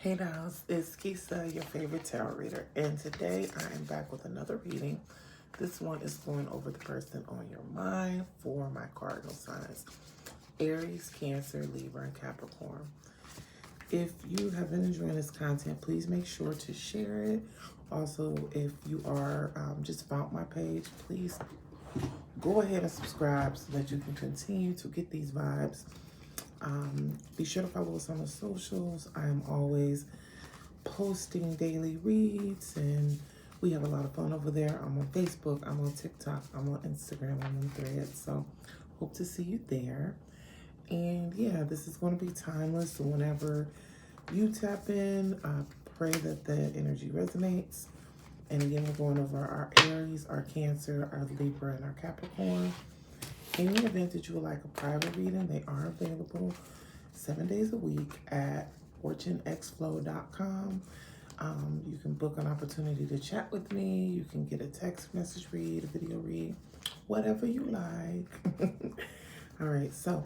Hey now, it's Kisa, your favorite tarot reader, and today I am back with another reading. This one is going over the person on your mind for my cardinal signs: Aries, Cancer, Libra, and Capricorn. If you have been enjoying this content, please make sure to share it. Also, if you are just found my page, please go ahead and subscribe so that you can continue to get these vibes. Be sure to follow us on the socials. I am always posting daily reads, and we have a lot of fun over there. I'm on Facebook, I'm on TikTok, I'm on Instagram, I'm on Threads. So hope to see you there. And yeah, this is going to be timeless. So whenever you tap in, I pray that the energy resonates. And again, we're going over our Aries, our Cancer, our Libra, and our Capricorn. In the event that you would like a private reading, they are available 7 days a week at fortunexflow.com. You can book an opportunity to chat with me. You can get a text message read, a video read, whatever you like. All right, so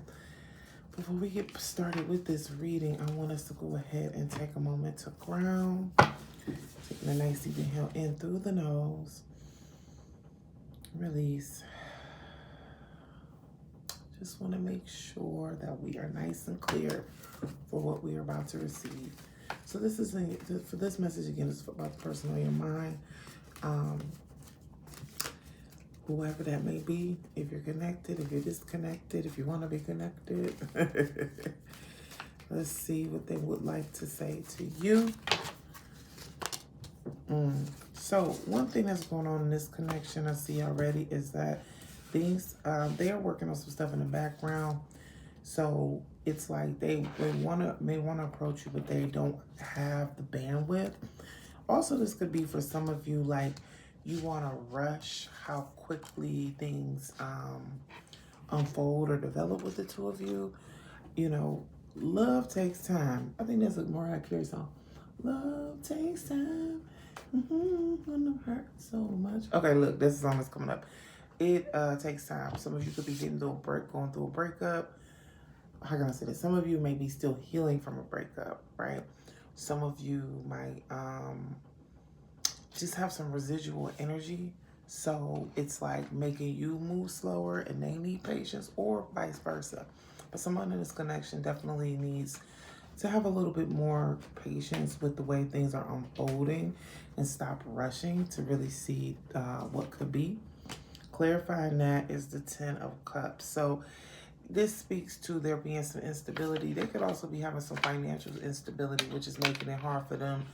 before we get started with this reading, I want us to go ahead and take a moment to ground. Taking a nice deep inhale in through the nose. Release. Just want to make sure that we are nice and clear for what we are about to receive. So this is for this message again is about the person on your mind, whoever that may be. If you're connected, if you're disconnected, if you want to be connected, let's see what they would like to say to you. So one thing that's going on in this connection I see already is that things they are working on some stuff in the background. So it's like they may want to approach you, but they don't have the bandwidth. Also, this could be for some of you, like you want to rush how quickly things unfold or develop with the two of you. You know, love takes time. I think that's a Mariah Carey song. Love takes time. Gonna hurt so much. Okay, look, this song is coming up. It takes time. Some of you could be going through a breakup. How can I say this? Some of you may be still healing from a breakup, right? Some of you might just have some residual energy. So it's like making you move slower and they need patience, or vice versa. But someone in this connection definitely needs to have a little bit more patience with the way things are unfolding and stop rushing to really see what could be. Clarifying that is the 10 of Cups. So this speaks to there being some instability. They could also be having some financial instability, which is making it hard for them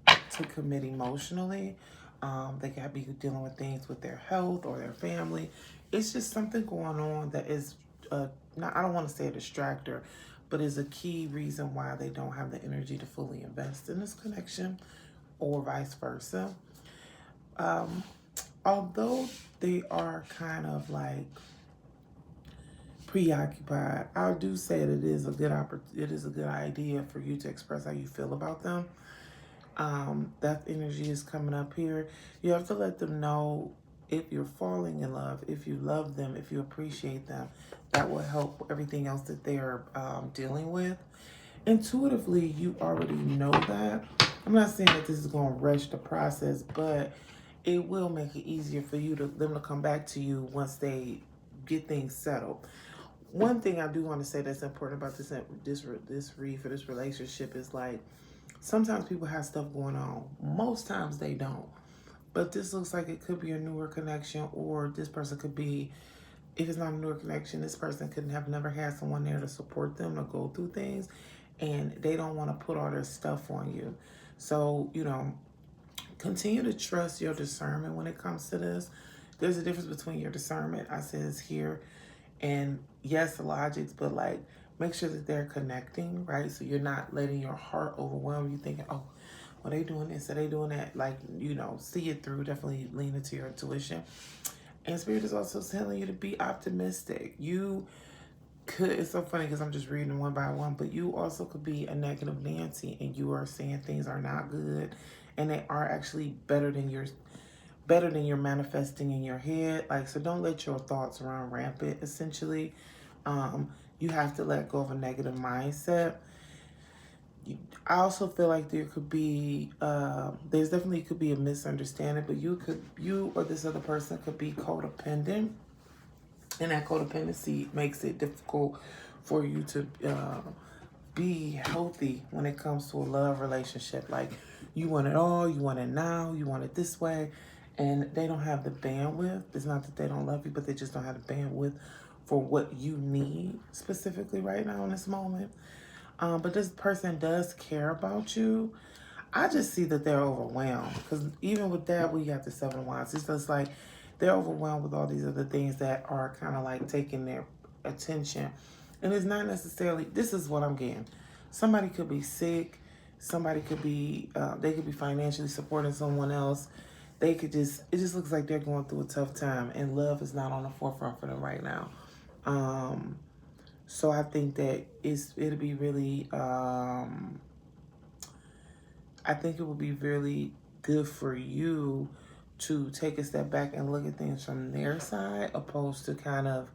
to commit emotionally. They could be dealing with things with their health or their family. It's just something going on that is, not, I don't want to say a distractor, but is a key reason why they don't have the energy to fully invest in this connection, or vice versa. Although they are kind of like preoccupied, I do say that it is a good idea for you to express how you feel about them. That energy is coming up here. You have to let them know if you're falling in love, if you love them, if you appreciate them. That will help everything else that they're dealing with. Intuitively, you already know that. I'm not saying that this is going to rush the process, but it will make it easier for them to come back to you once they get things settled. One thing I do want to say that's important about this read for this relationship is, like, sometimes people have stuff going on. Most times they don't. But this looks like it could be a newer connection, or this person could be, if it's not a newer connection, this person could have never had someone there to support them to go through things, and they don't want to put all their stuff on you. So, you know, continue to trust your discernment when it comes to this. There's a difference between your discernment, I says here, and yes, the logics, but like, make sure that they're connecting, right? So you're not letting your heart overwhelm you, thinking, oh, well, they doing this, are they doing that? Like, you know, see it through. Definitely lean into your intuition. And Spirit is also telling you to be optimistic. You could, it's so funny because I'm just reading one by one, but you also could be a negative Nancy, and you are saying things are not good, and they are actually better than you're manifesting in your head. Like, so don't let your thoughts run rampant, essentially. You have to let go of a negative mindset. I also feel like there could be, there's definitely could be a misunderstanding, but you or this other person could be codependent, and that codependency makes it difficult for you to be healthy when it comes to a love relationship. Like, you want it all, you want it now, you want it this way, and they don't have the bandwidth. It's not that they don't love you, but they just don't have the bandwidth for what you need specifically right now in this moment. But this person does care about you. I just see that they're overwhelmed, because even with that, we got the Seven of Wands. It's just like they're overwhelmed with all these other things that are kind of like taking their attention. And it's not necessarily, this is what I'm getting. Somebody could be sick. Somebody could be, they could be financially supporting someone else. They could just, it just looks like they're going through a tough time, and love is not on the forefront for them right now. So I think that it'll be really, I think it would be really good for you to take a step back and look at things from their side, opposed to kind of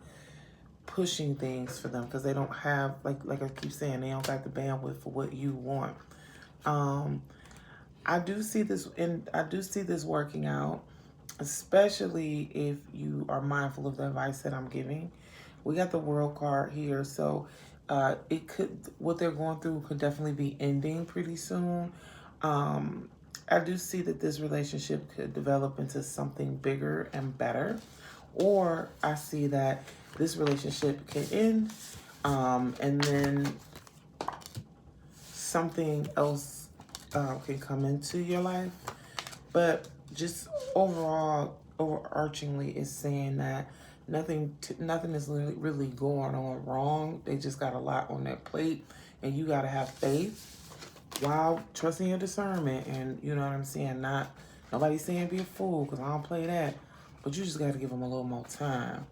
pushing things for them, because they don't have, like I keep saying, they don't got the bandwidth for what you want. I do see this, and I do see this working out, especially if you are mindful of the advice that I'm giving. We got the World card here, so it could, what they're going through could definitely be ending pretty soon. I do see that this relationship could develop into something bigger and better, or I see that this relationship can end, and then something else can come into your life. But just overall, overarchingly, is saying that nothing is really going on wrong. They just got a lot on their plate, and you got to have faith while trusting your discernment. And you know what I'm saying? Nobody's saying be a fool, because I don't play that. But you just got to give them a little more time.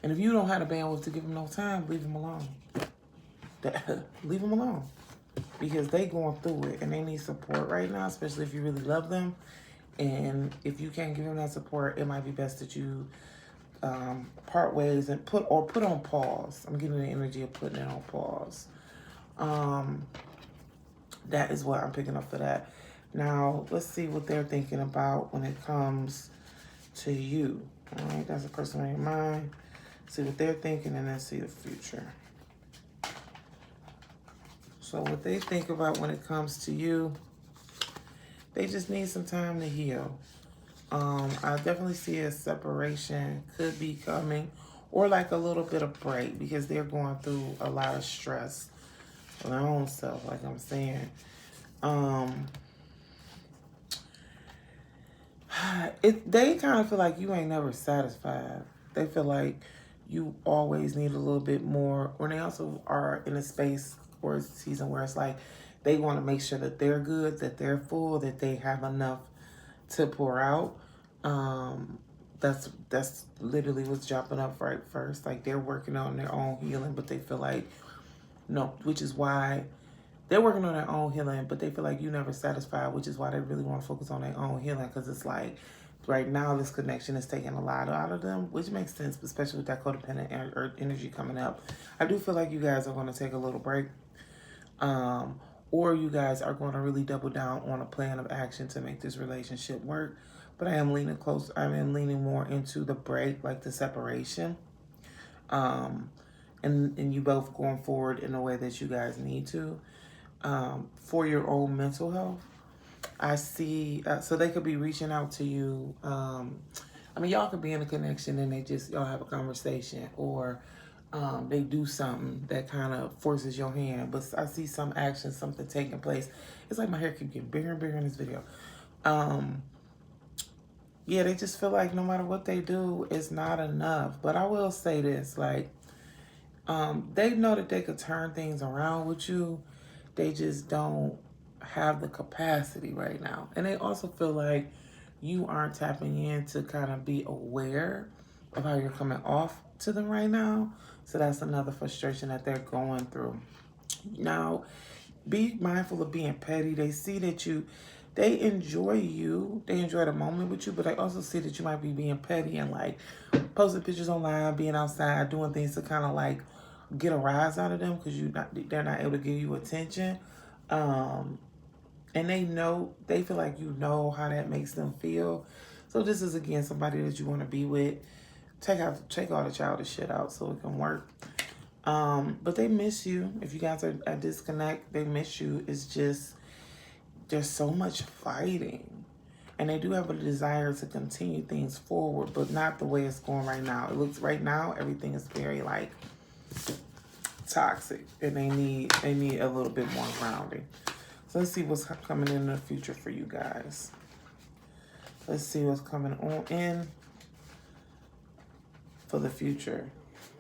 And if you don't have the bandwidth to give them no time, leave them alone. Leave them alone. Because they going through it, and they need support right now, especially if you really love them. And if you can't give them that support, it might be best that you part ways and put on pause. I'm getting the energy of putting it on pause. That is what I'm picking up for that. Now, let's see what they're thinking about when it comes to you. All right, that's a person on your mind. See what they're thinking, and then see the future. So what they think about when it comes to you, they just need some time to heal. I definitely see a separation could be coming, or like a little bit of break, because they're going through a lot of stress for their own self, like I'm saying. They kind of feel like you ain't never satisfied. They feel like you always need a little bit more, or they also are in a space or a season where it's like they want to make sure that they're good, that they're full, that they have enough to pour out. That's literally what's jumping up right first. Like, they're working on their own healing, but they feel like, no, which is why they're working on their own healing, but they feel like you never satisfied, which is why they really want to focus on their own healing, because it's like right now this connection is taking a lot out of them, which makes sense, especially with that codependent energy coming up. I do feel like you guys are going to take a little break, or you guys are going to really double down on a plan of action to make this relationship work. But I am leaning close. I am leaning more into the break, like the separation. And you both going forward in the way that you guys need to, for your own mental health. I see, so they could be reaching out to you. I mean, y'all could be in a connection and y'all have a conversation, or they do something that kind of forces your hand. But I see some action, something taking place. It's like my hair keeps getting bigger and bigger in this video. Yeah, they just feel like no matter what they do, it's not enough. But I will say this, like, they know that they could turn things around with you. They just don't have the capacity right now. And they also feel like you aren't tapping in to kind of be aware of how you're coming off to them right now. So that's another frustration that they're going through. Now, be mindful of being petty. They see that they enjoy you. They enjoy the moment with you, but they also see that you might be being petty and like posting pictures online, being outside, doing things to kind of like get a rise out of them, because they're not able to give you attention. And they feel like you know how that makes them feel. So this is, again, somebody that you want to be with. Take all the childish shit out so it can work. But they miss you. If you guys are at disconnect, they miss you. It's just, there's so much fighting. And they do have a desire to continue things forward, but not the way it's going right now. It looks right now, everything is very like toxic, and they need a little bit more grounding. So let's see what's coming in the future for you guys. Let's see what's coming on in for the future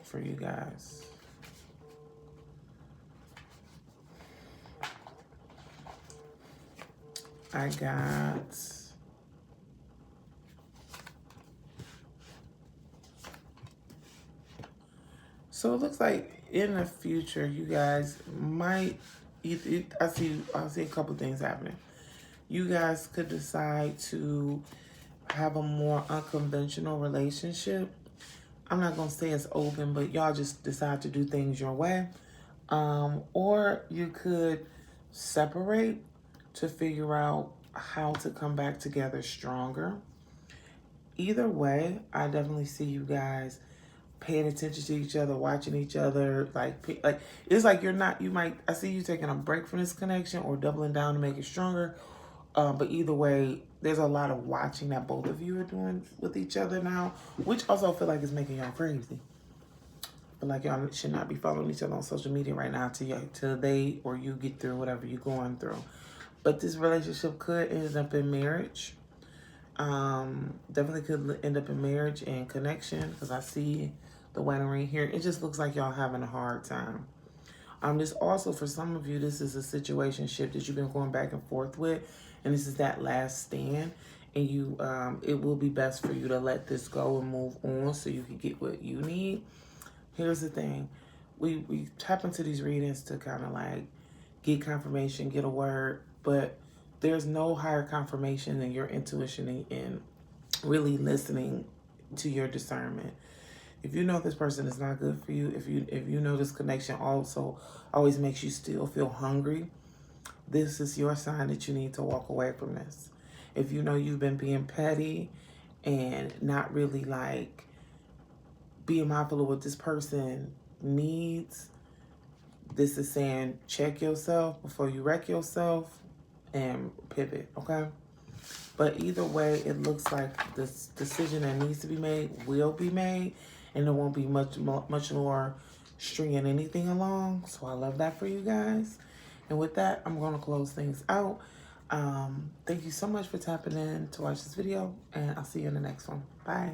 for you guys. I got... So it looks like in the future, you guys might... I see a couple things happening. You guys could decide to have a more unconventional relationship. I'm not going to say it's open, but y'all just decide to do things your way. Or you could separate to figure out how to come back together stronger. Either way, I definitely see you guys paying attention to each other, watching each other. Like it's like I see you taking a break from this connection or doubling down to make it stronger. But either way, there's a lot of watching that both of you are doing with each other now, which also feel like is making y'all crazy. But like, y'all should not be following each other on social media right now till they or you get through whatever you're going through. But this relationship could end up in marriage. Definitely could end up in marriage and connection, because I see the wedding ring here. It just looks like y'all having a hard time. This also, for some of you, this is a situationship that you've been going back and forth with, and this is that last stand, and you, it will be best for you to let this go and move on so you can get what you need. Here's the thing. We tap into these readings to kind of like get confirmation, get a word, but there's no higher confirmation than your intuition and really listening to your discernment. If you know this person is not good for you, if you know this connection also always makes you still feel hungry, this is your sign that you need to walk away from this. If you know you've been being petty and not really like being mindful of what this person needs, this is saying check yourself before you wreck yourself and pivot, okay? But either way, it looks like this decision that needs to be made will be made, and there won't be much more stringing anything along. So I love that for you guys. And with that, I'm going to close things out. Thank you so much for tapping in to watch this video, and I'll see you in the next one. Bye.